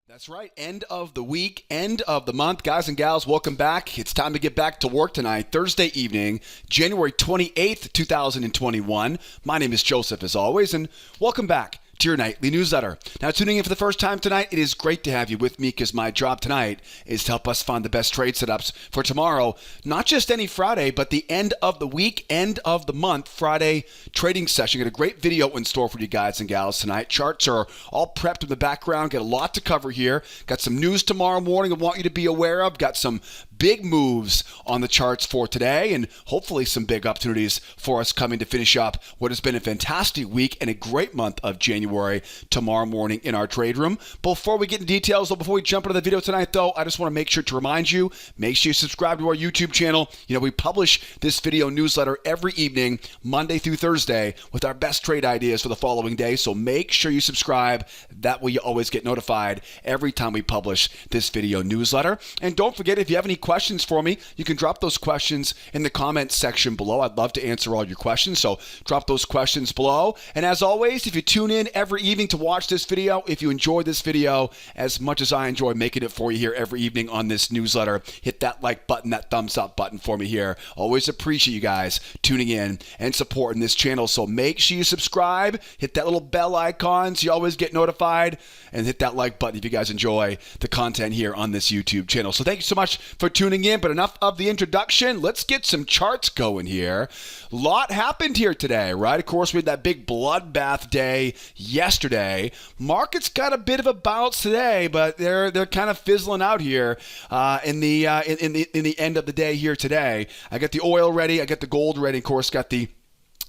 That's right. End of the week, end of the month. Guys and gals, welcome back. It's time to get back to work tonight, Thursday evening, January 28th, 2021. My name is Joseph, as always, and welcome back to your nightly newsletter. Now, tuning in for the first time tonight, it is great to have you with me because my job tonight is to help us find the best trade setups for tomorrow. Not just any Friday, but the end of the week, end of the month, Friday trading session. Got a great video in store for you guys and gals tonight. Charts are all prepped in the background. Got a lot to cover here. Got some news tomorrow morning I want you to be aware of. Got some big moves on the charts for today and hopefully some big opportunities for us coming to finish up what has been a fantastic week and a great month of January tomorrow morning in our trade room. Before we get into details, though, before we jump into the video tonight, though, I just want to make sure to remind you, make sure you subscribe to our YouTube channel. We publish this video newsletter every evening, Monday through Thursday, with our best trade ideas for the following day. So make sure you subscribe. That way you always get notified every time we publish this video newsletter. And don't forget, if you have any questions for me, you can drop those questions in the comments section below. I'd love to answer all your questions, so drop those questions below. And as always, if you tune in every evening to watch this video, if you enjoy this video as much as I enjoy making it for you here every evening on this newsletter, hit that like button, that thumbs up button for me here. Always appreciate you guys tuning in and supporting this channel. So make sure you subscribe, hit that little bell icon so you always get notified, and hit that like button if you guys enjoy the content here on this YouTube channel. So thank you so much for tuning in, but enough of the introduction. Let's get some charts going here. A lot happened here today, right? Of course, we had that big bloodbath day yesterday. Markets got a bit of a bounce today, but they're kind of fizzling out here in the end of the day here today. I got the oil ready, I got the gold ready, of course, got the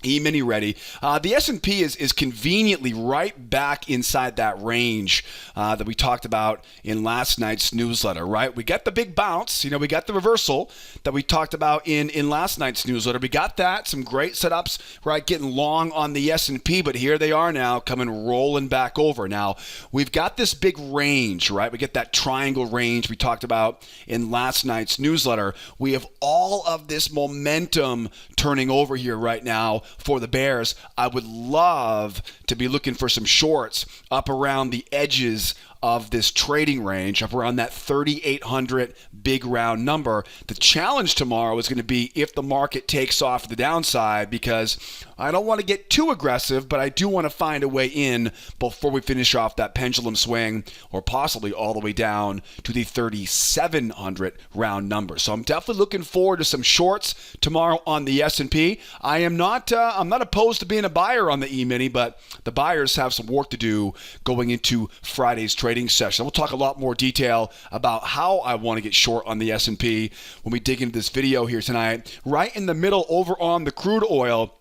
E-mini ready. The S&P is conveniently right back inside that range that we talked about in last night's newsletter, right? We got the big bounce. We got the reversal that we talked about in last night's newsletter. We got that. Some great setups, right? Getting long on the S&P, but here they are now coming rolling back over. Now, we've got this big range, right? We get that triangle range we talked about in last night's newsletter. We have all of this momentum turning over here right now for the bears. I would love to be looking for some shorts up around the edges of this trading range, up around that 3,800 big round number. The challenge tomorrow is going to be if the market takes off the downside, because I don't want to get too aggressive, but I do want to find a way in before we finish off that pendulum swing, or possibly all the way down to the 3,700 round number. So I'm definitely looking forward to some shorts tomorrow on the S&P. I'm not opposed to being a buyer on the E-mini, but the buyers have some work to do going into Friday's trading session. We'll talk a lot more detail about how I want to get short on the S&P when we dig into this video here tonight. Right in the middle over on the crude oil.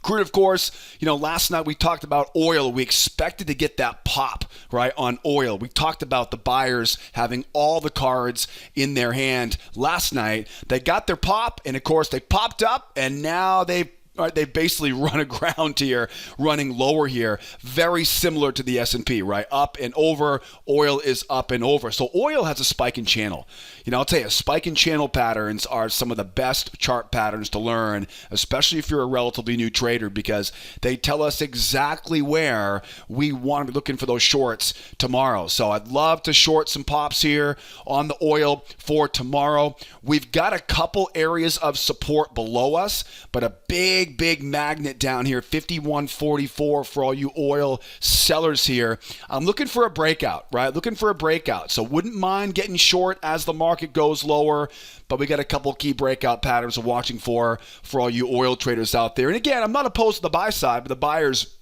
Crude, of course, last night we talked about oil. We expected to get that pop, right, on oil. We talked about the buyers having all the cards in their hand last night. They got their pop, and of course they popped up, and now they basically run aground here, running lower here, very similar to the S&P, right? Up and over. Oil is up and over. So oil has a spike in channel. I'll tell you, spike in channel patterns are some of the best chart patterns to learn, especially if you're a relatively new trader, because they tell us exactly where we want to be looking for those shorts tomorrow. So I'd love to short some pops here on the oil for tomorrow. We've got a couple areas of support below us, but a big magnet down here, 51.44 for all you oil sellers here. I'm looking for a breakout, right? Looking for a breakout. So wouldn't mind getting short as the market goes lower, but we got a couple key breakout patterns we're watching for all you oil traders out there. And again, I'm not opposed to the buy side, but the buyers,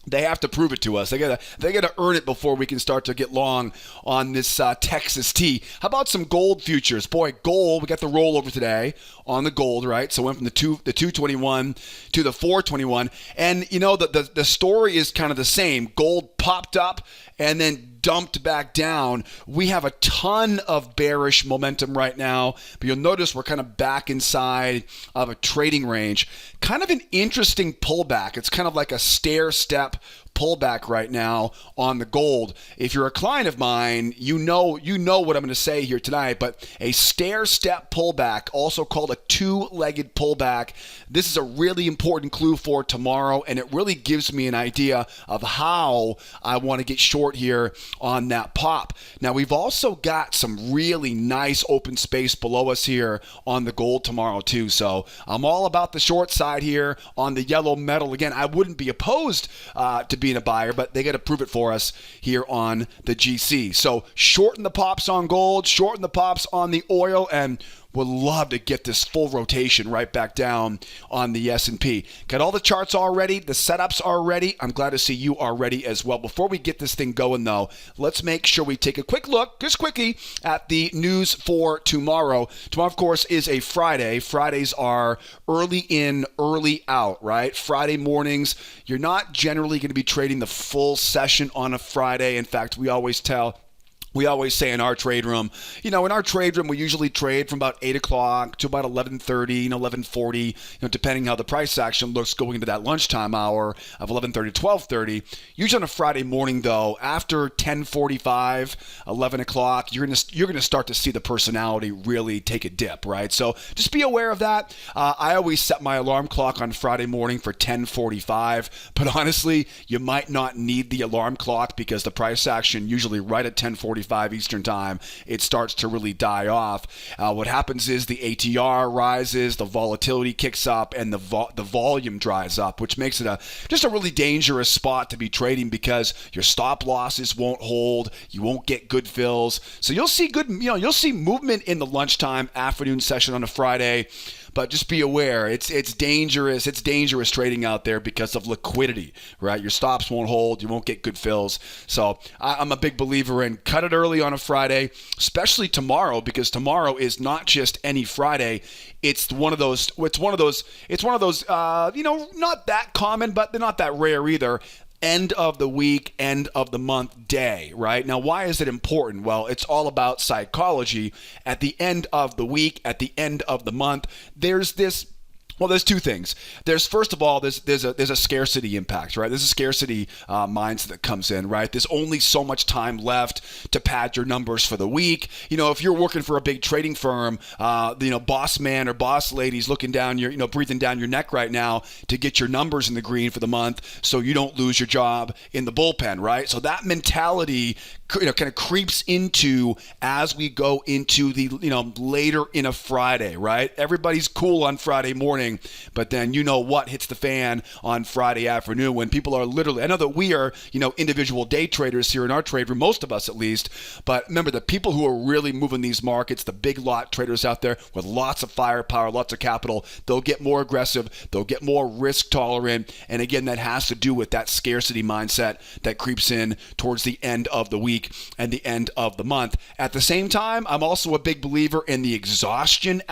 they have to prove it to us. They gotta earn it before we can start to get long on this Texas tea. How about some gold futures? Boy, gold, we got the rollover today on the gold, right? So it went from the 221 to the 421. And the story is kind of the same. Gold popped up and then dumped back down. We have a ton of bearish momentum right now, but you'll notice we're kind of back inside of a trading range. Kind of an interesting pullback. It's kind of like a stair step pullback right now on the gold. If you're a client of mine, you know what I'm going to say here tonight, but a stair-step pullback, also called a two-legged pullback. This is a really important clue for tomorrow, and it really gives me an idea of how I want to get short here on that pop. Now, we've also got some really nice open space below us here on the gold tomorrow too. So I'm all about the short side here on the yellow metal. Again, I wouldn't be opposed to being a buyer, but they got to prove it for us here on the GC. So shorten the pops on gold, shorten the pops on the oil, and would love to get this full rotation right back down on the S&P. Got all the charts all ready. The setups are ready. I'm glad to see you are ready as well. Before we get this thing going, though, let's make sure we take a quick look, just quickly, at the news for tomorrow. Tomorrow, of course, is a Friday. Fridays are early in, early out, right? Friday mornings, you're not generally going to be trading the full session on a Friday. In fact, we always say in our trade room, we usually trade from about 8 o'clock to about 11:30, 11:40, depending how the price action looks going into that lunchtime hour of 11:30 to 12:30. Usually on a Friday morning, though, after 10:45, 11 o'clock, you're gonna start to see the personality really take a dip, right? So just be aware of that. I always set my alarm clock on Friday morning for 10:45, but honestly, you might not need the alarm clock because the price action usually right at 10:45 Eastern time, it starts to really die off. What happens is the ATR rises, the volatility kicks up, and the volume dries up, which makes it just a really dangerous spot to be trading because your stop losses won't hold, you won't get good fills. So you'll see movement in the lunchtime afternoon session on a Friday. But just be aware, it's dangerous. It's dangerous trading out there because of liquidity, right? Your stops won't hold. You won't get good fills. So I'm a big believer in cut it early on a Friday, especially tomorrow, because tomorrow is not just any Friday. It's one of those. Not that common, but they're not that rare either. End of the week, end of the month day, right? Now, why is it important? Well, it's all about psychology. At the end of the week, at the end of the month, there's two things. First of all, there's a scarcity impact, right? There's a scarcity mindset that comes in, right? There's only so much time left to pad your numbers for the week. If you're working for a big trading firm, boss man or boss lady's looking down breathing down your neck right now to get your numbers in the green for the month so you don't lose your job in the bullpen, right? So that mentality kind of creeps into as we go into the later in a Friday, right? Everybody's cool on Friday morning, but then what hits the fan on Friday afternoon when people are literally, I know that we are individual day traders here in our trade room, most of us at least, but remember the people who are really moving these markets, the big lot traders out there with lots of firepower, lots of capital, they'll get more aggressive, they'll get more risk tolerant, and again that has to do with that scarcity mindset that creeps in towards the end of the week and the end of the month. At the same time, I'm also a big believer in the exhaustion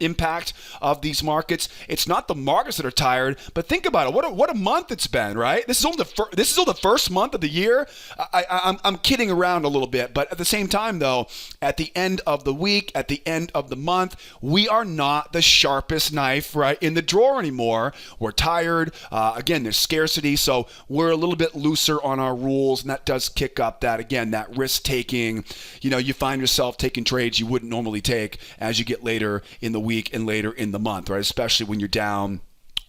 impact of these markets. It's not the markets that are tired, but think about it. What a month it's been, right? This is only the first month of the year. I'm kidding around a little bit, but at the same time, though, at the end of the week, at the end of the month, we are not the sharpest knife, right, in the drawer anymore. We're tired. Again, there's scarcity, so we're a little bit looser on our rules, and that does kick up that risk taking. You find yourself taking trades you wouldn't normally take as you get later in the week and later in the month, right? Especially when you're down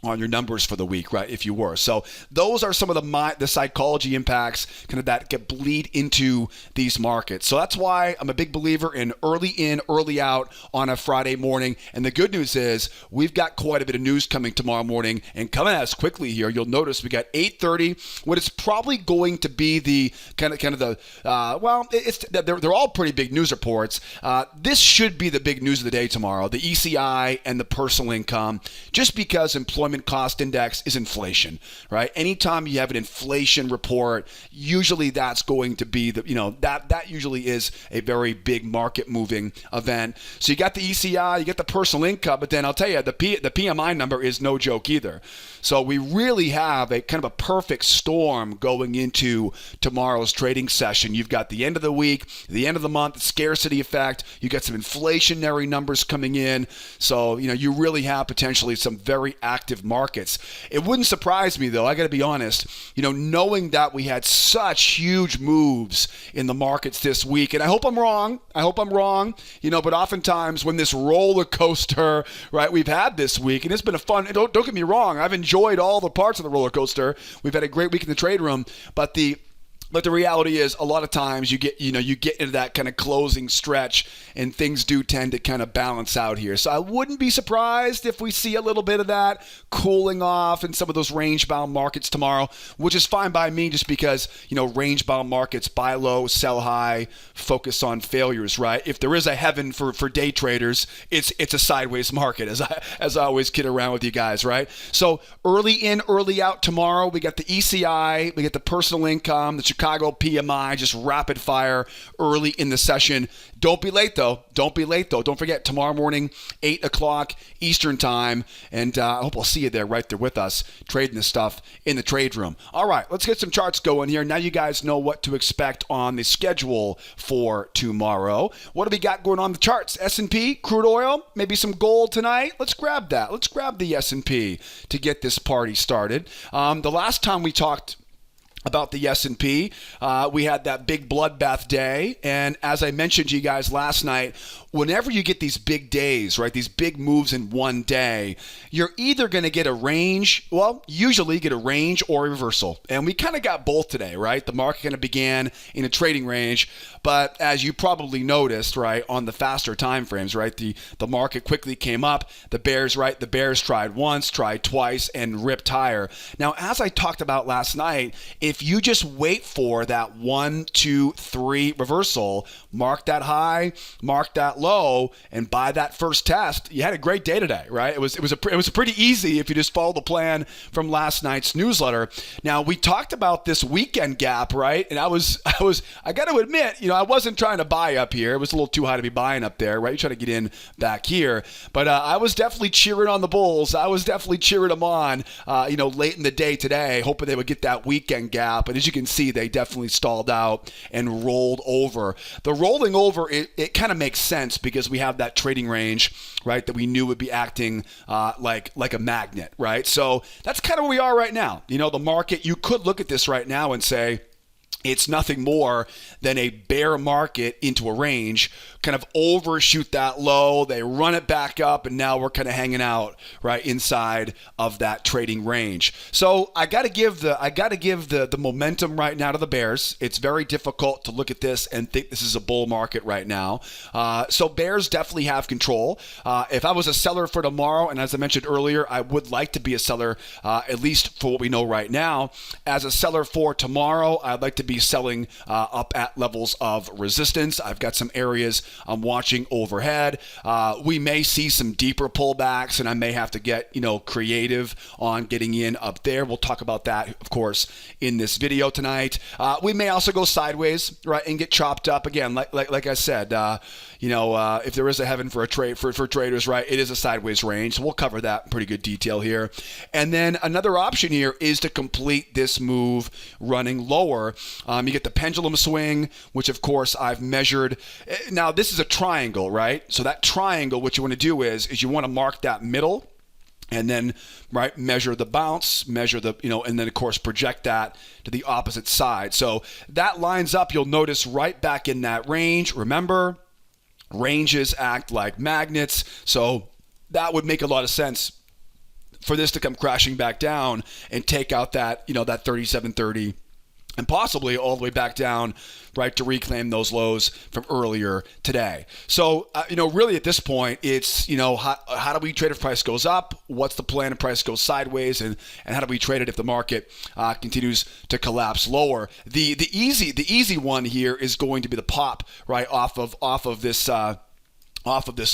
on your numbers for the week, right, if you were. So those are some of the psychology impacts kind of that get bleed into these markets. So that's why I'm a big believer in, early out on a Friday morning. And the good news is we've got quite a bit of news coming tomorrow morning and coming at us quickly here. You'll notice we got 8:30, what is probably going to be the they're all pretty big news reports. This should be the big news of the day tomorrow, the ECI and the personal income, just because employment cost index is inflation, right? Anytime you have an inflation report, usually that's going to be that usually is a very big market moving event. So you got the ECI, you get the personal income, but then I'll tell you the PMI number is no joke either. So we really have a kind of a perfect storm going into tomorrow's trading session. You've got the end of the week, the end of the month, the scarcity effect. You got some inflationary numbers coming in. So, you really have potentially some very active markets. It wouldn't surprise me, though, I got to be honest, knowing that we had such huge moves in the markets this week. And I hope I'm wrong. But oftentimes when this roller coaster, right, we've had this week, and it's been a fun, don't get me wrong, I've enjoyed all the parts of the roller coaster. We've had a great week in the trade room, but the reality is a lot of times you get into that kind of closing stretch and things do tend to kind of balance out here. So I wouldn't be surprised if we see a little bit of that cooling off in some of those range-bound markets tomorrow, which is fine by me just because, range-bound markets buy low, sell high, focus on failures, right? If there is a heaven for day traders, it's a sideways market, as I always kid around with you guys, right? So early in, early out tomorrow, we got the ECI, we got the personal income, the Chicago PMI, just rapid fire early in the session. Don't be late, though. Don't forget, tomorrow morning, 8 o'clock Eastern time. And I hope I'll see you there, right there with us, trading this stuff in the trade room. All right, let's get some charts going here. Now you guys know what to expect on the schedule for tomorrow. What do we got going on the charts? S&P, crude oil, maybe some gold tonight. Let's grab that. Let's grab the S&P to get this party started. The last time we talked about the S&P, we had that big bloodbath day, and as I mentioned to you guys last night, whenever you get these big days, right, these big moves in one day, you're either going to get a range, usually get a range or a reversal, and we kind of got both today, right? The market kind of began in a trading range, but as you probably noticed, right, on the faster time frames, right, the market quickly came up. The bears tried once, tried twice, and ripped higher. Now, as I talked about last night, if you just wait for that 1, 2, 3 reversal, mark that high, mark that low, and buy that first test, you had a great day today, right? It was pretty easy if you just follow the plan from last night's newsletter. Now, we talked about this weekend gap, right? And I got to admit, I wasn't trying to buy up here. It was a little too high to be buying up there, right? You try to get in back here, but I was definitely cheering on the bulls. I was definitely cheering them on, late in the day today, hoping they would get that weekend gap. But as you can see, they definitely stalled out and rolled over. The rolling over, it kind of makes sense because we have that trading range, right, that we knew would be acting like a magnet, right? So that's kind of where we are right now. The market, you could look at this right now and say, it's nothing more than a bear market into a range, kind of overshoot that low, they run it back up, and now we're kind of hanging out right inside of that trading range. So I got to give the momentum right now to the bears. It's very difficult to look at this and think this is a bull market right now. So bears definitely have control. If I was a seller for tomorrow, and as I mentioned earlier, I would like to be a seller, at least for what we know right now. As a seller for tomorrow, I'd like to be selling up at levels of resistance. I've got some areas I'm watching overhead. We may see some deeper pullbacks, and I may have to get creative on getting in up there. We'll talk about that, of course, in this video tonight. We may also go sideways, right, and get chopped up again. Like I said, if there is a heaven for a trade for traders, right, it is a sideways range. So we'll cover that in pretty good detail here. And then another option here is to complete this move running lower. You get the pendulum swing, which of course I've measured. Now this is a triangle, right? So that triangle, what you want to do is you want to mark that middle, and then right measure the bounce, measure the and then of course project that to the opposite side. So that lines up. You'll notice right back in that range. Remember, ranges act like magnets, so that would make a lot of sense for this to come crashing back down and take out that that 3730. And possibly all the way back down, right, to reclaim those lows from earlier today. So, really at this point, it's, how do we trade if price goes up? What's the plan if price goes sideways? And how do we trade it if the market continues to collapse lower? The easy one here is going to be the pop, right, off of this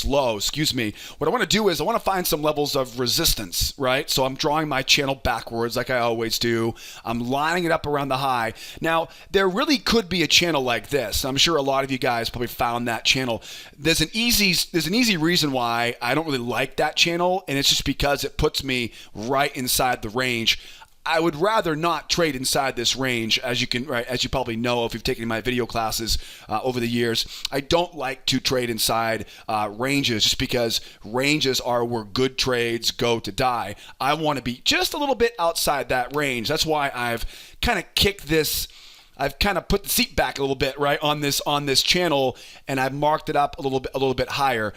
low, What I want to do is I want to find some levels of resistance, right? So I'm drawing my channel backwards like I always do. I'm lining it up around the high. Now, there really could be a channel like this. I'm sure a lot of you guys probably found that channel. There's an easy reason why I don't really like that channel, and it's just because it puts me right inside the range. I would rather not trade inside this range, as you probably know if you've taken my video classes over the years. I don't like to trade inside ranges just because ranges are where good trades go to die. I want to be just a little bit outside that range. That's why I've kind of kicked this. I've kind of put the seat back a little bit, right, on this channel, and I've marked it up a little bit higher.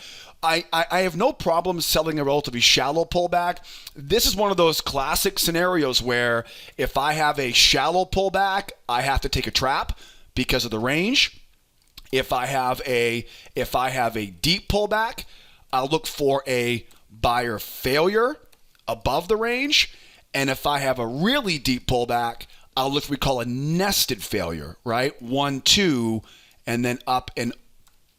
I have no problem selling a relatively shallow pullback. This is one of those classic scenarios where if I have a shallow pullback, I have to take a trap because of the range. If I have a deep pullback, I'll look for a buyer failure above the range. And if I have a really deep pullback, I'll look for what we call a nested failure, right? 1, 2, and then up and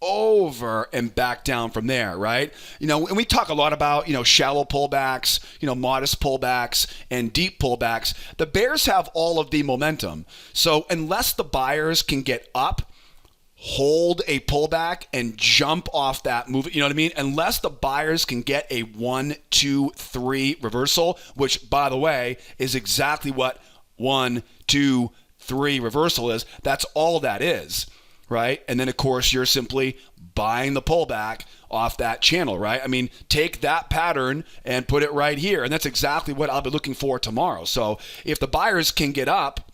over and back down from there, right? And we talk a lot about, shallow pullbacks, modest pullbacks and deep pullbacks. The bears have all of the momentum. So unless the buyers can get up, hold a pullback and jump off that move, you know what I mean? Unless the buyers can get a 1, 2, 3 reversal, which by the way is exactly what 1, 2, 3 reversal is. That's all that is. Right? And then, of course, you're simply buying the pullback off that channel, right? I mean, take that pattern and put it right here. And that's exactly what I'll be looking for tomorrow. So if the buyers can get up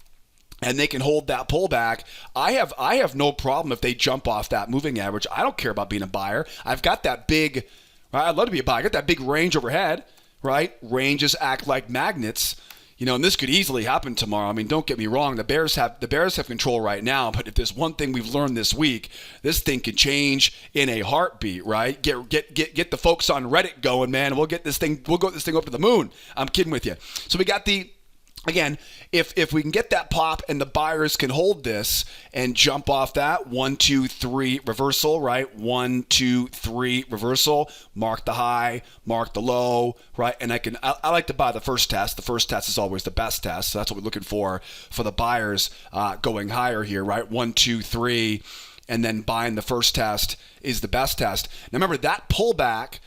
and they can hold that pullback, I have no problem if they jump off that moving average. I don't care about being a buyer. I've got that big, right? I'd love to be a buyer. I got that big range overhead, right? Ranges act like magnets. And this could easily happen tomorrow. I mean, don't get me wrong. The Bears have control right now. But if there's one thing we've learned this week, this thing could change in a heartbeat, right? Get the folks on Reddit going, man. We'll get this thing. We'll go this thing up to the moon. I'm kidding with you. So we got again, if we can get that pop and the buyers can hold this and jump off that 1, 2, 3 reversal, right? 1, 2, 3 reversal, mark the high, mark the low, right? And I like to buy the first test. The first test is always the best test. So that's what we're looking for the buyers going higher here, right? 1, 2, 3. And then buying the first test is the best test. Now remember, that pullback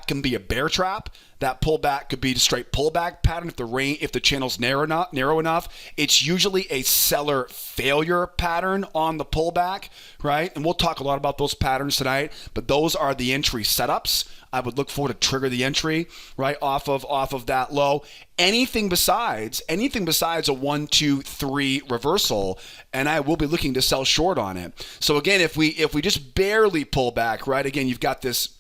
can be a bear trap. That pullback could be a straight pullback pattern if the channel's narrow enough. It's usually a seller failure pattern on the pullback, right? And we'll talk a lot about those patterns tonight, but those are the entry setups. I would look for to trigger the entry, right, off of that low. Anything besides a 1, 2, 3 reversal, and I will be looking to sell short on it. So again, if we just barely pull back, right? Again, you've got this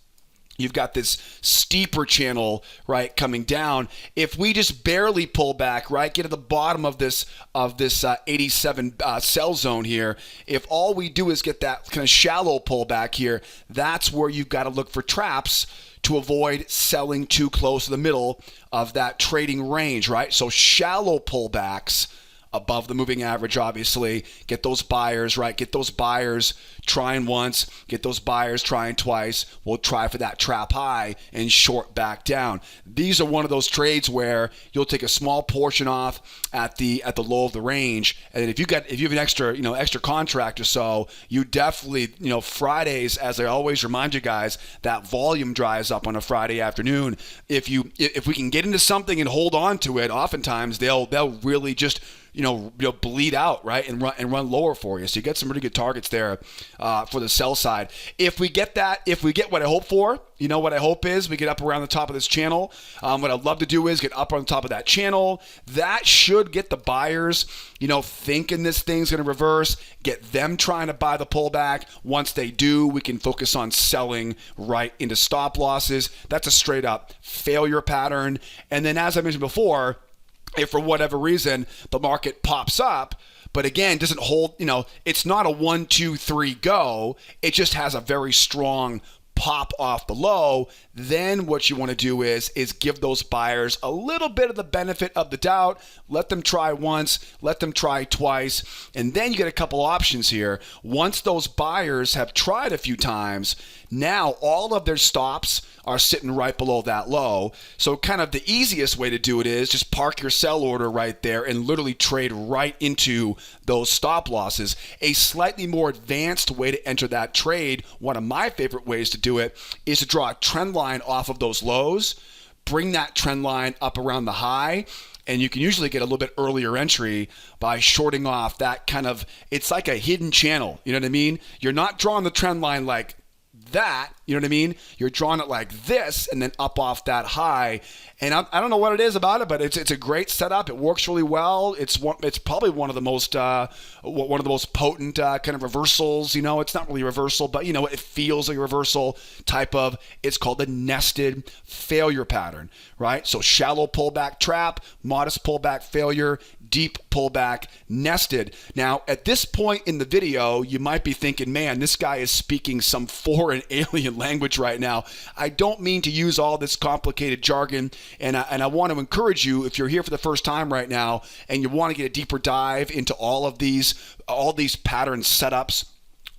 steeper channel, right, coming down. If we just barely pull back, right, get to the bottom of this 87 sell zone here, if all we do is get that kind of shallow pullback here, that's where you've got to look for traps to avoid selling too close to the middle of that trading range, right? So shallow pullbacks above the moving average, obviously. Get those buyers, right? Get those buyers trying once, get those buyers trying twice. We'll try for that trap high and short back down. These are one of those trades where you'll take a small portion off at the low of the range. And if you have an extra contract or so, you definitely, Fridays, as I always remind you guys, that volume dries up on a Friday afternoon. If we can get into something and hold on to it, oftentimes they'll really just bleed out, right, and run lower for you. So you get some really good targets there for the sell side. If we get what I hope for, what I hope is we get up around the top of this channel. What I'd love to do is get up on the top of that channel. That should get the buyers, thinking this thing's going to reverse, get them trying to buy the pullback. Once they do, we can focus on selling right into stop losses. That's a straight up failure pattern. And then, as I mentioned before, if for whatever reason the market pops up, but again doesn't hold, it's not a 1, 2, 3 go, it just has a very strong pop off the low, then what you want to do is give those buyers a little bit of the benefit of the doubt. Let them try once, let them try twice, and then you get a couple options here. Once those buyers have tried a few times, now all of their stops are sitting right below that low. So kind of the easiest way to do it is just park your sell order right there and literally trade right into those stop losses. A slightly more advanced way to enter that trade, one of my favorite ways to do it, is to draw a trend line off of those lows, bring that trend line up around the high. And you can usually get a little bit earlier entry by shorting off that kind of, it's like a hidden channel. You know what I mean? You're not drawing the trend line like that, you know what I mean? You're drawing it like this and then up off that high. And I don't know what it is about it, but it's a great setup. It works really well. It's probably one of the most potent kind of reversals. You know, it's not really a reversal, but you know, it feels like a reversal type of. It's called the nested failure pattern, right? So shallow pullback trap, modest pullback failure, deep pullback nested. Now, at this point in the video, you might be thinking, man, this guy is speaking some foreign alien language right now. I don't mean to use all this complicated jargon, and I want to encourage you, if you're here for the first time right now and you want to get a deeper dive into all these pattern setups,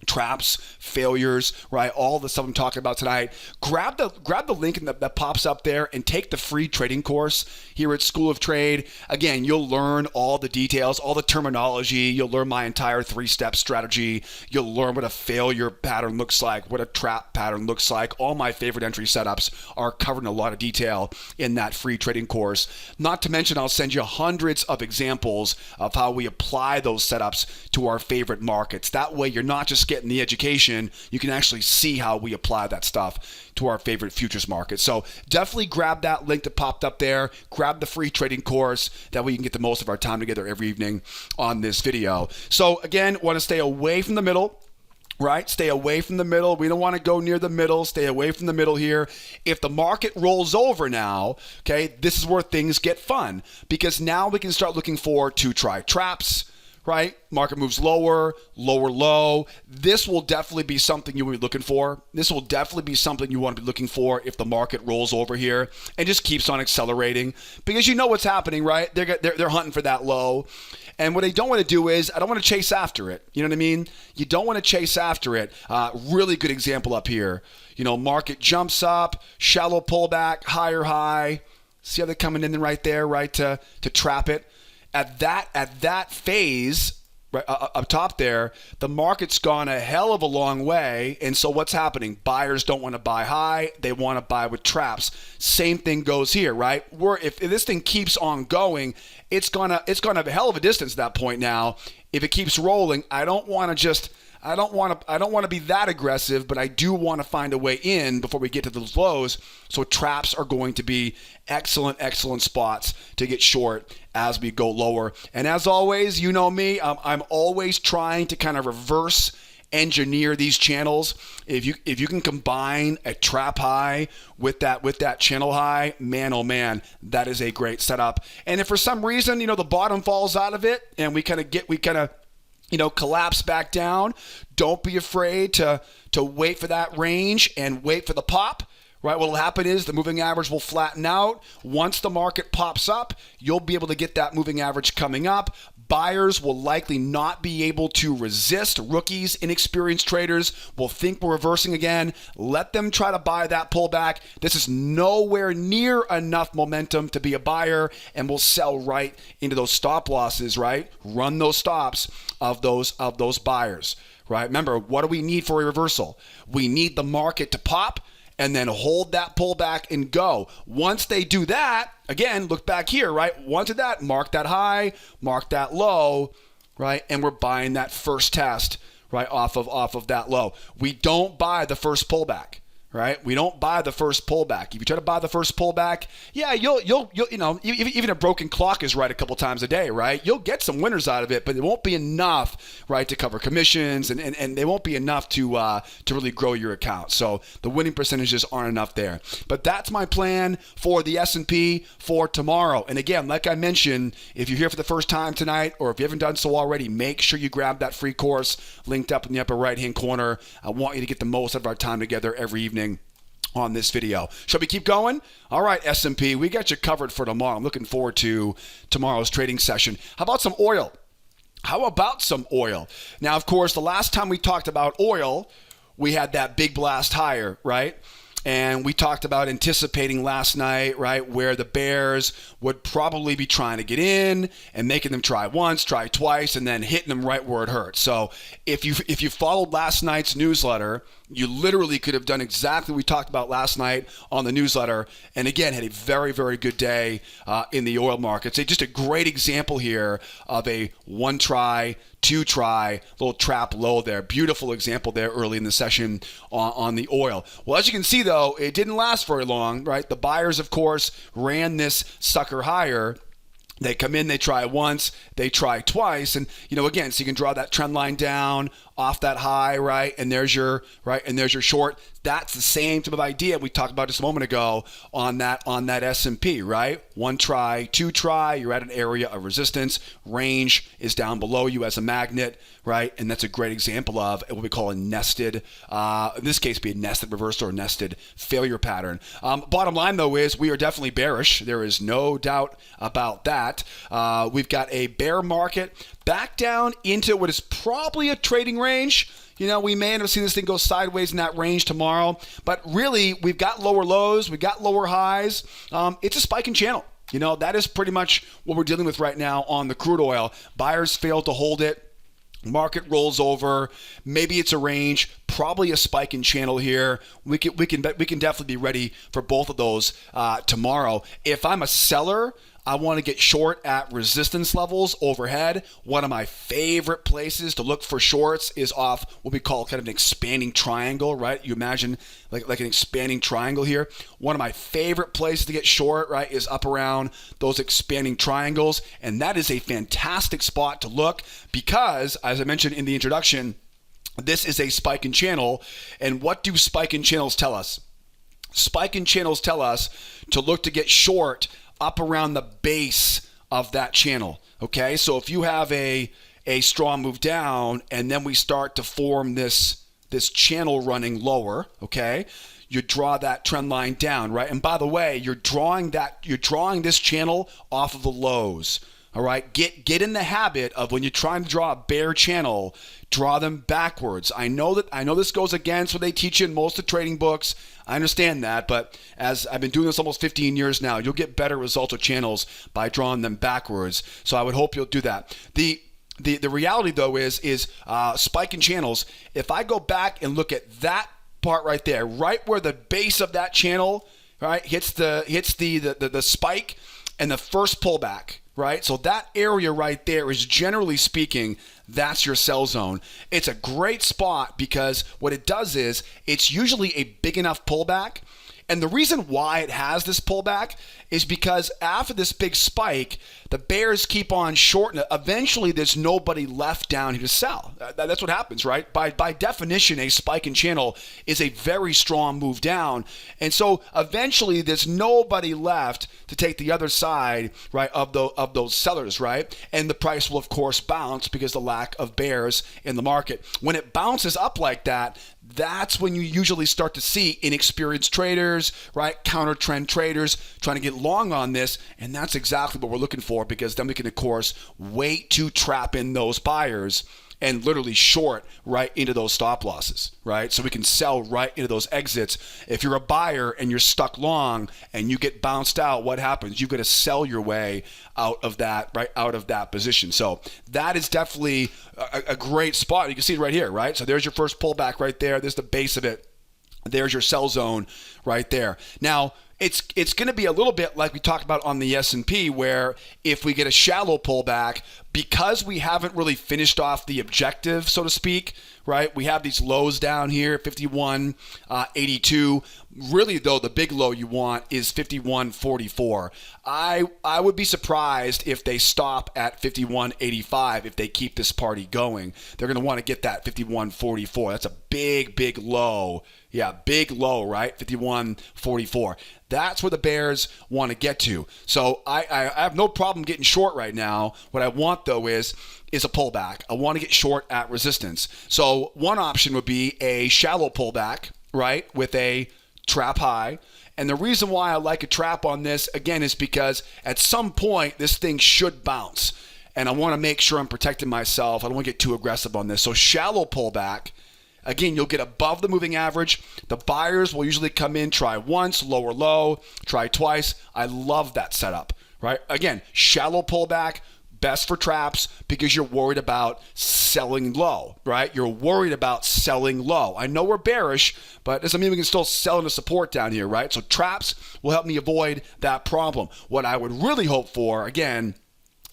traps, failures, right? All the stuff I'm talking about tonight. Grab the link that pops up there and take the free trading course here at School of Trade. Again, you'll learn all the details, all the terminology. You'll learn my entire 3-step strategy. You'll learn what a failure pattern looks like, what a trap pattern looks like. All my favorite entry setups are covered in a lot of detail in that free trading course. Not to mention, I'll send you hundreds of examples of how we apply those setups to our favorite markets. That way, you're not just getting the education, you can actually see how we apply that stuff to our favorite futures market. So definitely grab that link that popped up there. Grab the free trading course. That way you can get the most of our time together every evening on this video. So again, want to stay away from the middle. Right? Stay away from the middle. We don't want to go near the middle. Stay away from the middle here. If the market rolls over now, okay, this is where things get fun, because now we can start looking for two-try traps. Right? Market moves lower, lower low. This will definitely be something you will be looking for. This will definitely be something you want to be looking for if the market rolls over here and just keeps on accelerating, because you know what's happening, right? They're hunting for that low. And what I don't want to do is, I don't want to chase after it. You know what I mean? You don't want to chase after it. Really good example up here. You know, market jumps up, shallow pullback, higher high. See how they're coming in right there, right, to trap it. At that phase, right up top there, the market's gone a hell of a long way, and so what's happening? Buyers don't want to buy high; they want to buy with traps. Same thing goes here, right? If this thing keeps on going, it's gonna have a hell of a distance at that point. Now, if it keeps rolling, I don't want to be that aggressive, but I do want to find a way in before we get to those lows. So traps are going to be excellent spots to get short as we go lower. And as always, you know me, I'm always trying to kind of reverse engineer these channels. If you can combine a trap high with that channel high, man, oh man, that is a great setup. And if for some reason, you know, the bottom falls out of it and we kind of collapse back down, don't be afraid to wait for that range and wait for the pop. Right, what will happen is the moving average will flatten out. Once the market pops up, you'll be able to get that moving average coming up. Buyers will likely not be able to resist. Rookies, inexperienced traders will think we're reversing again. Let them try to buy that pullback. This is nowhere near enough momentum to be a buyer, and we'll sell right into those stop losses, right? Run those stops of those buyers, right? Remember, what do we need for a reversal? We need the market to pop and then hold that pullback and go. Once they do that, again, look back here, right? Once of that, mark that high, mark that low, right? And we're buying that first test, right, off of that low. We don't buy the first pullback. Right? We don't buy the first pullback. If you try to buy the first pullback, yeah, you'll you know, even a broken clock is right a couple times a day, right? You'll get some winners out of it, but it won't be enough, right, to cover commissions, and they won't be enough to really grow your account. So the winning percentages aren't enough there. But that's my plan for the S&P for tomorrow. And again, like I mentioned, if you're here for the first time tonight, or if you haven't done so already, make sure you grab that free course linked up in the upper right-hand corner. I want you to get the most out of our time together every evening on this video. Shall we keep going? All right, S&P, we got you covered for tomorrow. I'm looking forward to tomorrow's trading session. How about some oil? Now, of course, the last time we talked about oil, we had that big blast higher, right? And we talked about anticipating last night, right, where the bears would probably be trying to get in and making them try once, try twice, and then hitting them right where it hurts. So if you followed last night's newsletter, You literally could have done exactly what we talked about last night on the newsletter. And again, had a very, very good day in the oil markets. It's just a great example here of a one try, two try, little trap low there. Beautiful example there early in the session on the oil. Well, as you can see, though, it didn't last very long, right? The buyers, of course, ran this sucker higher. They come in, they try once, they try twice, and again, so you can draw that trend line down off that high, right? And there's your short. That's the same type of idea we talked about just a moment ago on that S&P, right? One try, two try, you're at an area of resistance. Range is down below you as a magnet, right? And that's a great example of what we call a nested, in this case, be a nested reversal or nested failure pattern. Bottom line, though, is we are definitely bearish. There is no doubt about that. We've got a bear market back down into what is probably a trading range. We may end up seeing this thing go sideways in that range tomorrow. But really, we've got lower lows. We've got lower highs. It's a spiking channel. That is pretty much what we're dealing with right now on the crude oil. Buyers failed to hold it. Market rolls over. Maybe it's a range. Probably a spike in channel here. We can definitely be ready for both of those tomorrow. If I'm a seller, I want to get short at resistance levels overhead. One of my favorite places to look for shorts is off what we call kind of an expanding triangle, right? You imagine like an expanding triangle here. One of my favorite places to get short, right, is up around those expanding triangles. And that is a fantastic spot to look because, as I mentioned in the introduction, this is a spike in channel. And what do spike in channels tell us? Spike in channels tell us to look to get short up around the base of that channel, okay? So if you have a strong move down and then we start to form this channel running lower, okay? You draw that trend line down, right? And by the way, you're drawing this channel off of the lows. All right, get in the habit of when you're trying to draw a bear channel, draw them backwards. I know this goes against what they teach you in most of the trading books. I understand that, but as I've been doing this almost 15 years now, you'll get better results with channels by drawing them backwards. So I would hope you'll do that. The reality though is spike in channels. If I go back and look at that part right there, right where the base of that channel, right, hits the spike and the first pullback. Right? So that area right there is, generally speaking, that's your sell zone. It's a great spot because what it does is it's usually a big enough pullback. And the reason why it has this pullback is because after this big spike, the bears keep on shorting it. Eventually, there's nobody left down here to sell. That's what happens, right? By definition, a spike in channel is a very strong move down. And so eventually, there's nobody left to take the other side, right, of those sellers, right? And the price will, of course, bounce because the lack of bears in the market. When it bounces up like that, that's when you usually start to see inexperienced traders, right, counter trend traders trying to get long on this, and that's exactly what we're looking for because then we can, of course, wait to trap in those buyers and literally short right into those stop losses, right? So we can sell right into those exits. If you're a buyer and you're stuck long and you get bounced out, what happens? You've got to sell your way out of that, right? Out of that position. So that is definitely a great spot. You can see it right here, right? So there's your first pullback right there. There's the base of it. There's your sell zone right there. Now, it's going to be a little bit like we talked about on the S&P, where if we get a shallow pullback, because we haven't really finished off the objective, so to speak, right? We have these lows down here, 51.82. Really, though, the big low you want is 51.44. I would be surprised if they stop at 51.85 if they keep this party going. They're going to want to get that 51.44. That's a big, big low. Yeah, big low, right? 51.44. That's where the bears want to get to. So I have no problem getting short right now. What I want, though, is a pullback. I want to get short at resistance. So one option would be a shallow pullback, right, with a trap high. And the reason why I like a trap on this, again, is because at some point this thing should bounce. And I want to make sure I'm protecting myself. I don't want to get too aggressive on this. So shallow pullback. Again, you'll get above the moving average. The buyers will usually come in, try once, lower low, try twice. I love that setup, right? Again, shallow pullback, best for traps because you're worried about selling low, right? You're worried about selling low. I know we're bearish, but it doesn't mean we can still sell into support down here, right? So traps will help me avoid that problem. What I would really hope for, again,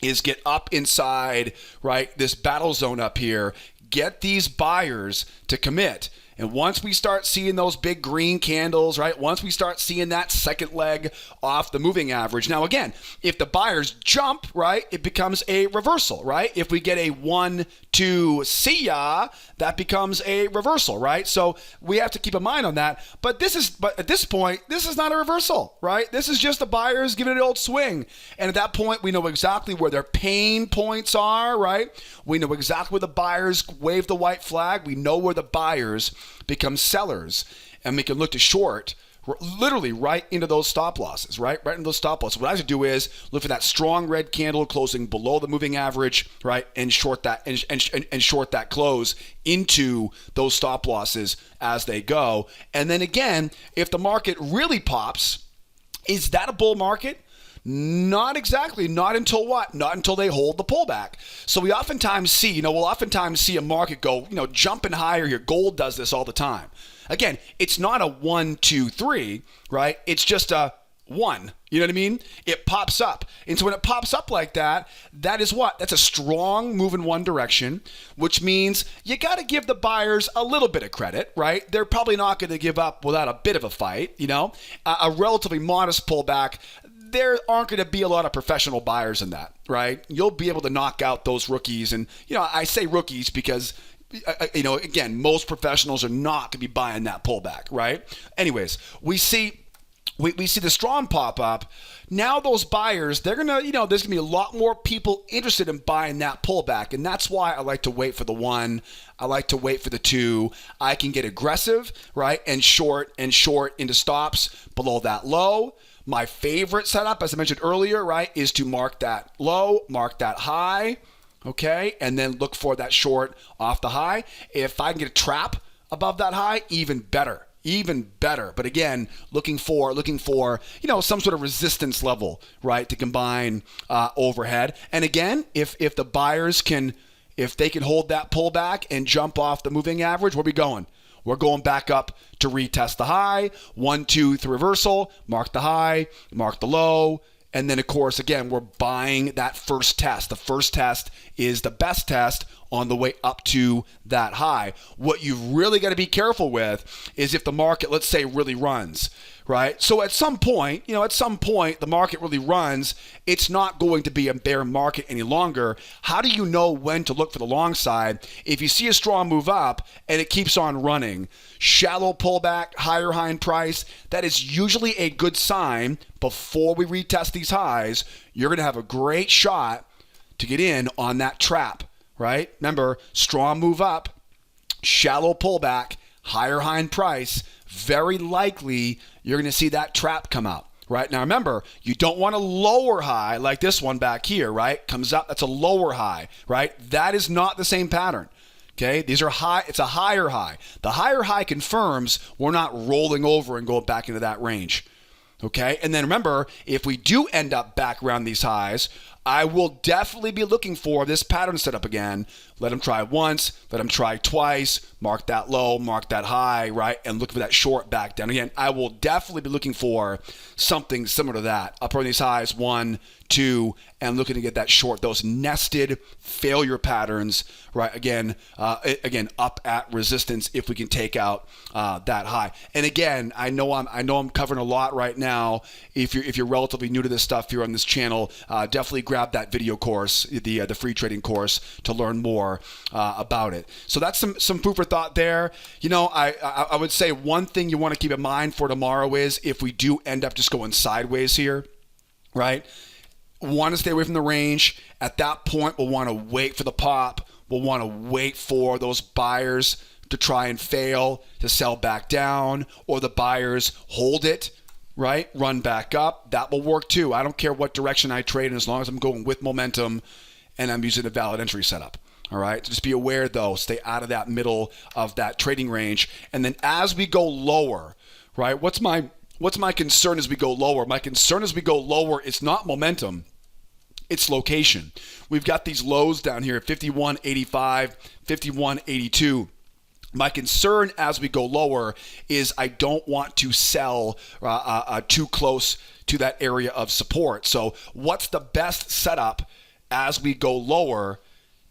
is get up inside, right, this battle zone up here, get these buyers to commit. And once we start seeing those big green candles, right, once we start seeing that second leg off the moving average. Now, again, if the buyers jump, right, it becomes a reversal, right? If we get a 1, 2, see ya, that becomes a reversal, right? So we have to keep a mind on that. But at this point, this is not a reversal, right? This is just the buyers giving it an old swing. And at that point, we know exactly where their pain points are, right? We know exactly where the buyers wave the white flag. We know where the buyers become sellers, and we can look to short literally right into those stop losses, right into those stop losses. What I have to do is look for that strong red candle closing below the moving average, right, and short that and short that close into those stop losses as they go. And then again, if the market really pops, is that a bull market? Not exactly. Not until what? Not until they hold the pullback. So we oftentimes see, we'll oftentimes see a market go, jumping higher here. Gold does this all the time. Again, it's not a 1, 2, 3, right? It's just a 1. You know what I mean? It pops up. And so when it pops up like that, that is what? That's a strong move in one direction, which means you got to give the buyers a little bit of credit, right? They're probably not going to give up without a bit of a fight, a relatively modest pullback. There aren't going to be a lot of professional buyers in that, right? You'll be able to knock out those rookies. And, I say rookies because, again, most professionals are not going to be buying that pullback, right? Anyways, we see the strong pop up. Now those buyers, they're going to, there's going to be a lot more people interested in buying that pullback. And that's why I like to wait for the 1. I like to wait for the 2. I can get aggressive, right? And short into stops below that low. My favorite setup, as I mentioned earlier, right, is to mark that low, mark that high, okay, and then look for that short off the high. If I can get a trap above that high, even better. But again, looking for some sort of resistance level, right, to combine overhead. And again, if the buyers if they can hold that pullback and jump off the moving average, where are we going? We're going back up to retest the high. 1, 2, 3 reversal. Mark the high, mark the low. And then, of course, again, we're buying that first test. The first test is the best test on the way up to that high. What you've really got to be careful with is if the market, let's say, really runs, right? So at some point, the market really runs. It's not going to be a bear market any longer. How do you know when to look for the long side? If you see a strong move up and it keeps on running, shallow pullback, higher high in price, that is usually a good sign. Before we retest these highs, you're going to have a great shot to get in on that trap, right? Remember, strong move up, shallow pullback, higher high in price, very likely you're going to see that trap come out, right? Now remember, you don't want a lower high like this one back here, right? Comes up, that's a lower high, right? That is not the same pattern. Okay, these are high, it's a higher high. The higher high confirms we're not rolling over and going back into that range. Okay, and then remember, if we do end up back around these highs, I will definitely be looking for this pattern setup again. Let them try once, let them try twice, mark that low, mark that high, right? And look for that short back down. Again, I will definitely be looking for something similar to that. Up around these highs, 1, 2, and looking to get that short, those nested failure patterns, right? Again, up at resistance if we can take out that high. And again, I know I'm covering a lot right now. If you're relatively new to this stuff here on this channel, definitely grab that video course, the free trading course, to learn more about it. So that's some food for thought there. I would say one thing you want to keep in mind for tomorrow is if we do end up just going sideways here, right? Want to stay away from the range. At that point, we'll want to wait for the pop. We'll want to wait for those buyers to try and fail to sell back down, or the buyers hold it, right? Run back up. That will work too. I don't care what direction I trade, and as long as I'm going with momentum and I'm using a valid entry setup. All right. So just be aware though, stay out of that middle of that trading range. And then as we go lower, right? What's my concern as we go lower? My concern as we go lower is not momentum. It's location. We've got these lows down here at 51.85, 51.82. My concern as we go lower is I don't want to sell too close to that area of support. So what's the best setup as we go lower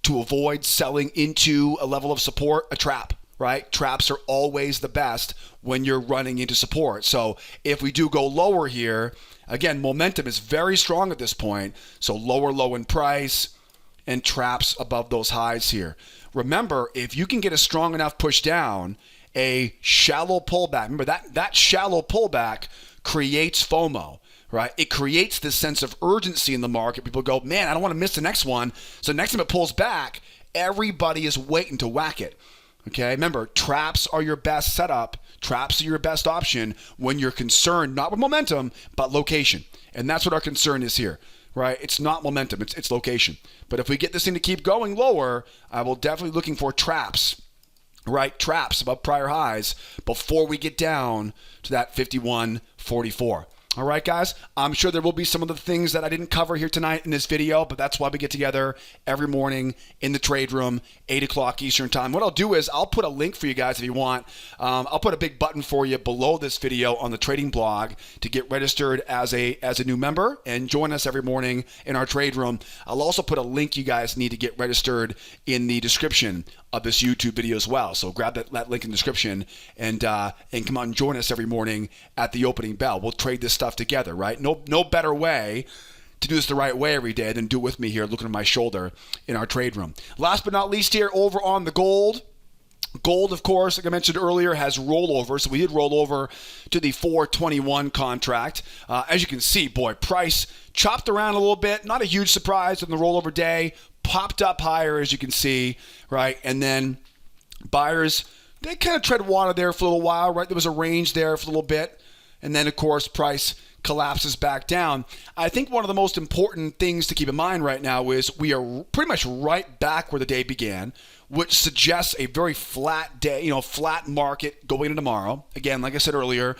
to avoid selling into a level of support? A trap, right? Traps are always the best when you're running into support. So if we do go lower here, again, momentum is very strong at this point. So lower low in price and traps above those highs here. Remember, if you can get a strong enough push down, a shallow pullback, remember that shallow pullback creates FOMO, right? It creates this sense of urgency in the market. People go, man, I don't want to miss the next one. So next time it pulls back, everybody is waiting to whack it. Okay, remember, traps are your best setup. Traps are your best option when you're concerned, not with momentum, but location. And that's what our concern is here, right? It's not momentum, it's location. But if we get this thing to keep going lower, I will definitely be looking for traps, right? Traps above prior highs before we get down to that 51.44. All right, guys, I'm sure there will be some of the things that I didn't cover here tonight in this video, but that's why we get together every morning in the trade room, 8 o'clock Eastern time. What I'll do is I'll put a link for you guys if you want. I'll put a big button for you below this video on the trading blog to get registered as a new member and join us every morning in our trade room. I'll also put a link you guys need to get registered in the description of this YouTube video as well. So grab that link in the description and come on and join us every morning at the opening bell. We'll trade this stuff together, right? No better way to do this the right way every day than do it with me here looking at my shoulder in our trade room. Last but not least here, over on the gold. Gold, of course, like I mentioned earlier, has rollover. So we did roll over to the 421 contract. As you can see, boy, price chopped around a little bit. Not a huge surprise on the rollover day. Popped up higher, as you can see, right? And then buyers, they kind of tread water there for a little while, right? There was a range there for a little bit. And then, of course, price collapses back down. I think one of the most important things to keep in mind right now is we are pretty much right back where the day began, which suggests a very flat day, flat market going into tomorrow. Again, like I said earlier,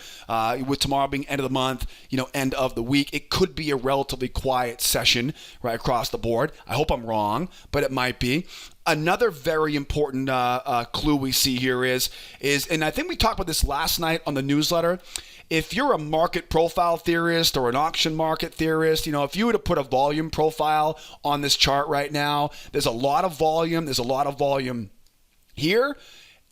with tomorrow being end of the month, end of the week, it could be a relatively quiet session right across the board. I hope I'm wrong, but it might be. Another very important clue we see here is, and I think we talked about this last night on the newsletter. If you're a market profile theorist or an auction market theorist, if you were to put a volume profile on this chart right now, there's a lot of volume. There's a lot of volume here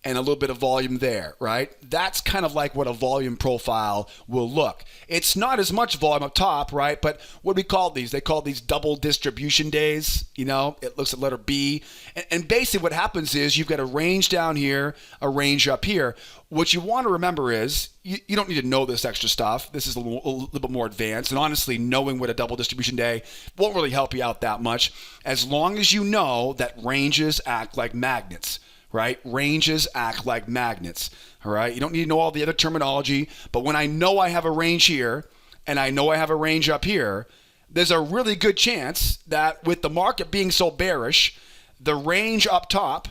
and a little bit of volume there, right? That's kind of like what a volume profile will look. It's not as much volume up top, right? But what do we call these? They call these double distribution days. It looks at letter B. And basically what happens is you've got a range down here, a range up here. What you want to remember is you don't need to know this extra stuff. This is a little bit more advanced. And honestly, knowing what a double distribution day won't really help you out that much, as long as you know that ranges act like magnets. Right? Ranges act like magnets. All right? You don't need to know all the other terminology, but when I know I have a range here and I know I have a range up here, there's a really good chance that with the market being so bearish, the range up top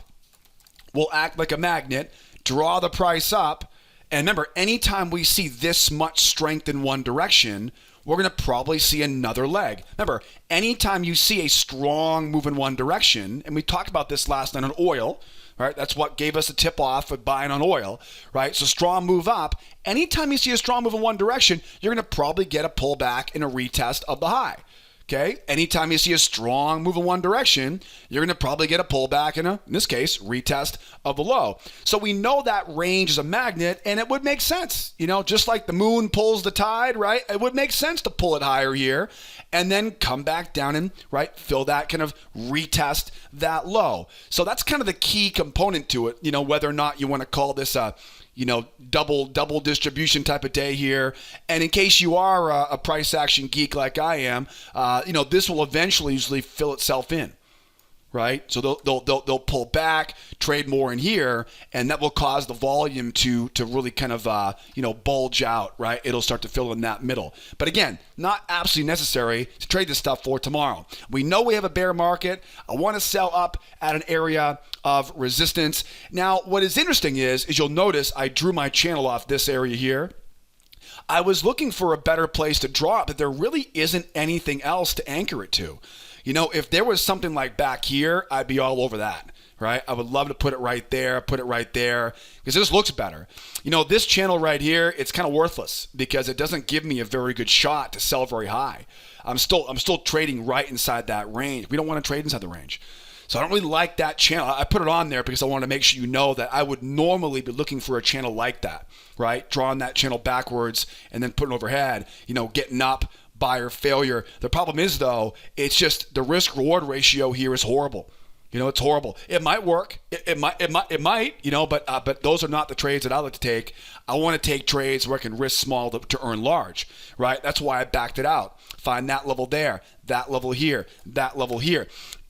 will act like a magnet, draw the price up, and remember, anytime we see this much strength in one direction, we're going to probably see another leg. Remember, anytime you see a strong move in one direction, and we talked about this last night on oil, right? That's what gave us a tip off of buying on oil, right? So strong move up. Anytime you see a strong move in one direction, you're going to probably get a pullback and a retest of the high. Okay? Anytime you see a strong move in one direction, you're going to probably get a pullback and in this case, retest of the low. So we know that range is a magnet, and it would make sense. Just like the moon pulls the tide, right? It would make sense to pull it higher here and then come back down and, right, fill that kind of retest that low. So that's kind of the key component to it, whether or not you want to call this a double distribution type of day here. And in case you are a price action geek like I am, this will eventually usually fill itself in, right? So they'll pull back, trade more in here, and that will cause the volume to really kind of bulge out, right? It'll start to fill in that middle. But again, not absolutely necessary to trade this stuff for tomorrow. We know we have a bear market. I want to sell up at an area of resistance. Now, what is interesting is you'll notice I drew my channel off this area here. I was looking for a better place to draw it, but there really isn't anything else to anchor it to. If there was something like back here, I'd be all over that, right? I would love to put it right there, because this looks better. This channel right here, it's kind of worthless because it doesn't give me a very good shot to sell very high. I'm still trading right inside that range. We don't want to trade inside the range. So I don't really like that channel. I put it on there because I want to make sure you know that I would normally be looking for a channel like that, right? Drawing that channel backwards and then putting overhead, getting up, buyer failure. The problem is, though, it's just the risk-reward ratio here is horrible. It's horrible. It might work. It might. But those are not the trades that I like to take. I want to take trades where I can risk small to earn large, right? That's why I backed it out. Find that level there, that level here, that level here.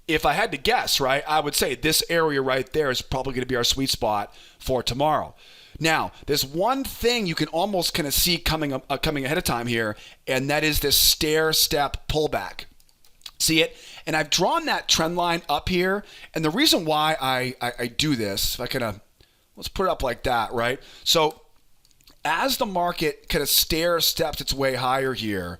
If I had to guess, right, I would say this area right there is probably going to be our sweet spot for tomorrow. Now, there's one thing you can almost kind of see coming ahead of time here, and that is this stair-step pullback. See it? And I've drawn that trend line up here, and the reason why I do this, if I let's put it up like that, right? So as the market kind of stair-steps its way higher here,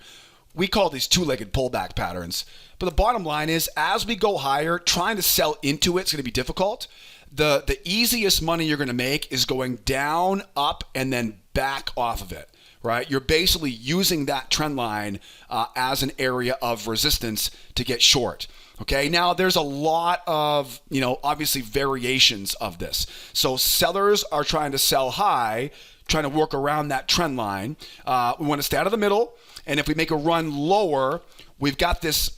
we call these two-legged pullback patterns. But the bottom line is, as we go higher, trying to sell into it's going to be difficult. The easiest money you're going to make is going down, up, and then back off of it, right? You're basically using that trend line as an area of resistance to get short. Okay, now there's a lot of, obviously variations of this. So sellers are trying to sell high, trying to work around that trend line. We want to stay out of the middle. And if we make a run lower, we've got this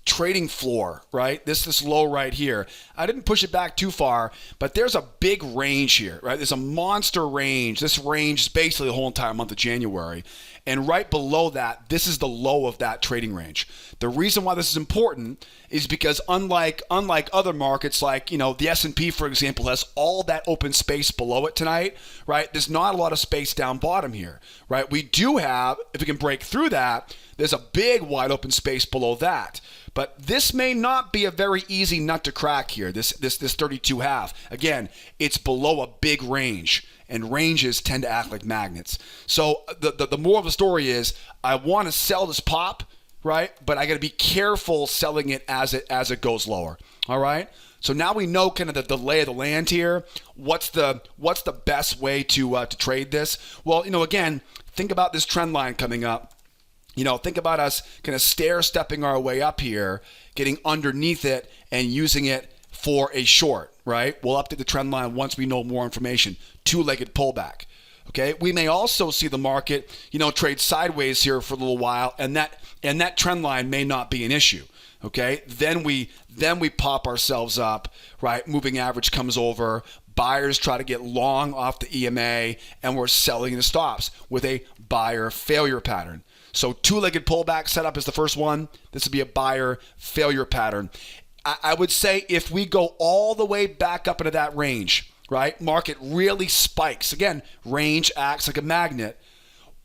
trading floor, right? This low right here. I didn't push it back too far, but there's a big range here, right? There's a monster range. This range is basically the whole entire month of January. And right below that, this is the low of that trading range. The reason why this is important is because unlike other markets, like, the S&P, for example, has all that open space below it tonight, right? There's not a lot of space down bottom here, right? We do have, if we can break through that, there's a big wide open space below that. But this may not be a very easy nut to crack here, this 32.5. Again, it's below a big range, and ranges tend to act like magnets. So the more of the story is, I want to sell this pop, right? But I got to be careful selling it as it goes lower. All right. So now we know kind of the lay of the land here. What's the best way to trade this? Well, again, think about this trend line coming up. Think about us kind of stair-stepping our way up here, getting underneath it and using it for a short, right? We'll update the trend line once we know more information. Two-legged pullback. Okay. We may also see the market, trade sideways here for a little while, and that trend line may not be an issue. Okay. Then we pop ourselves up, right? Moving average comes over. Buyers try to get long off the EMA, and we're selling the stops with a buyer failure pattern. So two-legged pullback setup is the first one. This would be a buyer failure pattern. I would say if we go all the way back up into that range, right? Market really spikes. Again, range acts like a magnet.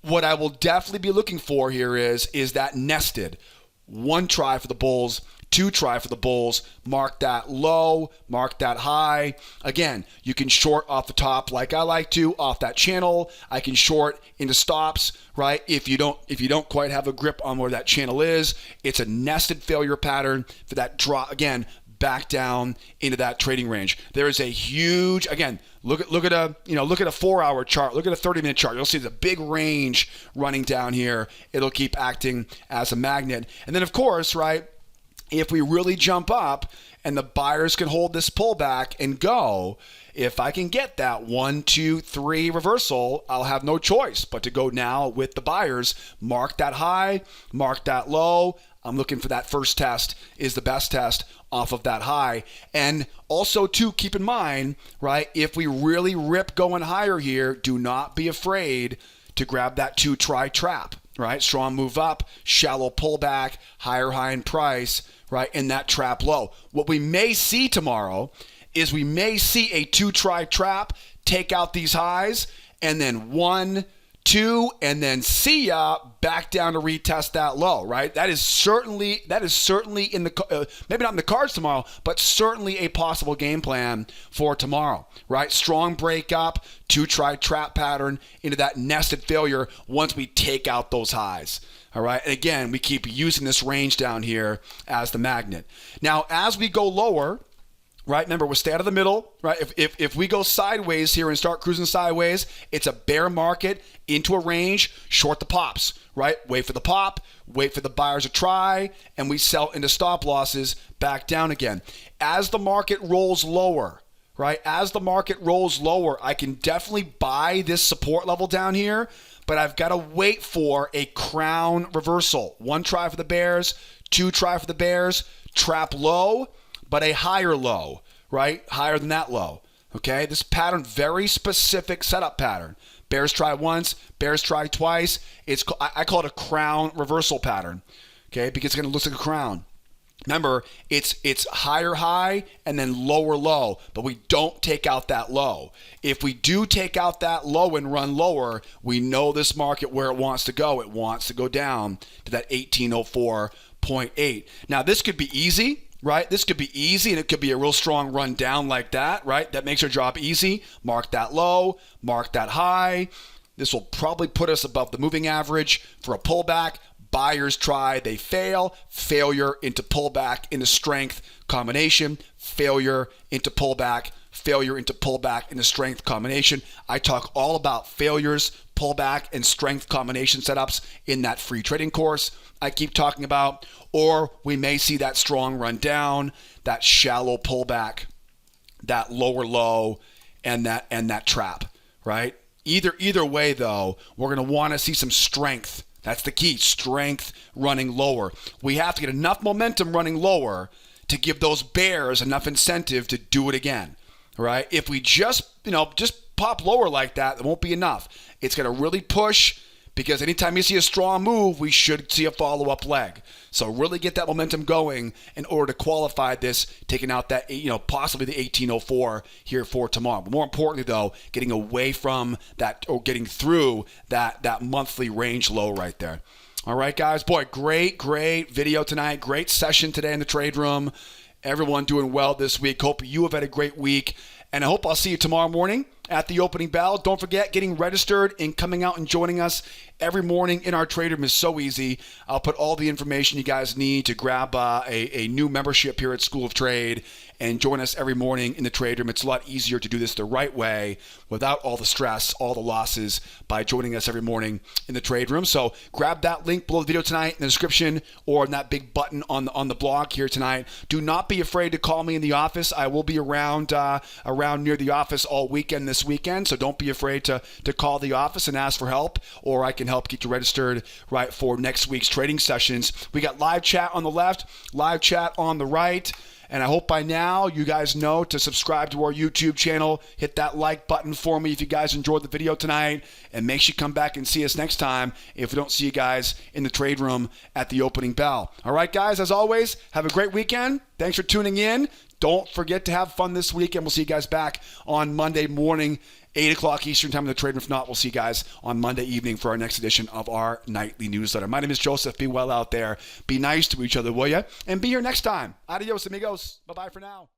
What I will definitely be looking for here is that nested. One try for the bulls, two try for the bulls, mark that low, mark that high. Again, you can short off the top like I like to, off that channel. I can short into stops, right? If you don't quite have a grip on where that channel is, it's a nested failure pattern for that drop, again, back down into that trading range. There is a huge, again, look at a 4-hour chart, look at a 30-minute chart. You'll see there's a big range running down here. It'll keep acting as a magnet. And then of course, right, if we really jump up and the buyers can hold this pullback and go, if I can get that 1, 2, 3 reversal, I'll have no choice but to go now with the buyers, mark that high, mark that low. I'm looking for that first test is the best test off of that high. And also too, keep in mind, right, if we really rip going higher here, do not be afraid to grab that 2-try trap, right? Strong move up, shallow pullback, higher high in price, right, in that trap low. What we may see tomorrow is we may see a 2-try trap take out these highs, and then 1, 2, and then see ya back down to retest that low, right? That is certainly in the maybe not in the cards tomorrow, but certainly a possible game plan for tomorrow, right? Strong breakup, 2-try trap pattern into that nested failure once we take out those highs. All right, and again, we keep using this range down here as the magnet. Now, as we go lower, right, remember, we'll stay out of the middle, right? If we go sideways here and start cruising sideways, it's a bear market into a range, short the pops, right? Wait for the pop, wait for the buyers to try, and we sell into stop losses back down again. As the market rolls lower, right? As the market rolls lower, I can definitely buy this support level down here, but I've got to wait for a crown reversal. 1 try for the bears, 2 try for the bears, trap low, but a higher low, right? Higher than that low, okay? This pattern, very specific setup pattern. Bears try once, bears try twice. I call it a crown reversal pattern, okay? Because it's going to look like a crown. Remember, it's higher high and then lower low, but we don't take out that low. If we do take out that low and run lower, we know this market where it wants to go. It wants to go down to that 1804.8. Now, this could be easy, right? This could be easy, and it could be a real strong run down like that, right? That makes our job easy. Mark that low, mark that high. This will probably put us above the moving average for a pullback. Buyers try, they fail. Failure into pullback into strength combination. Failure into pullback. Failure into pullback into strength combination. I talk all about failures, pullback, and strength combination setups in that free trading course I keep talking about. Or we may see that strong run down, that shallow pullback, that lower low, and that trap, right? Either way, though, we're going to want to see some strength. That's the key, strength running lower. We have to get enough momentum running lower to give those bears enough incentive to do it again, right? If we just pop lower like that, it won't be enough. It's going to really push, because anytime you see a strong move, we should see a follow-up leg. So really get that momentum going in order to qualify this, taking out that, possibly the 1804 here for tomorrow. But more importantly, though, getting away from that, or getting through that monthly range low right there. All right, guys. Boy, great video tonight. Great session today in the trade room. Everyone doing well this week. Hope you have had a great week. And I hope I'll see you tomorrow morning at the opening bell. Don't forget, getting registered and coming out and joining us every morning in our trade room is so easy. I'll put all the information you guys need to grab a new membership here at School of Trade and join us every morning in the trade room. It's a lot easier to do this the right way without all the stress, all the losses, by joining us every morning in the trade room. So grab that link below the video tonight in the description, or in that big button on the blog here tonight. Do not be afraid to call me in the office. I will be around near the office all weekend this weekend, so don't be afraid to call the office and ask for help, or I can help get you registered right for next week's trading sessions. We got live chat on the left, live chat on the right. And I hope by now you guys know to subscribe to our YouTube channel. Hit that like button for me if you guys enjoyed the video tonight. And make sure you come back and see us next time if we don't see you guys in the trade room at the opening bell. All right, guys, as always, have a great weekend. Thanks for tuning in. Don't forget to have fun this weekend. We'll see you guys back on Monday morning, 8 o'clock Eastern time in the trade room. If not, we'll see you guys on Monday evening for our next edition of our nightly newsletter. My name is Joseph. Be well out there. Be nice to each other, will you? And be here next time. Adios, amigos. Bye-bye for now.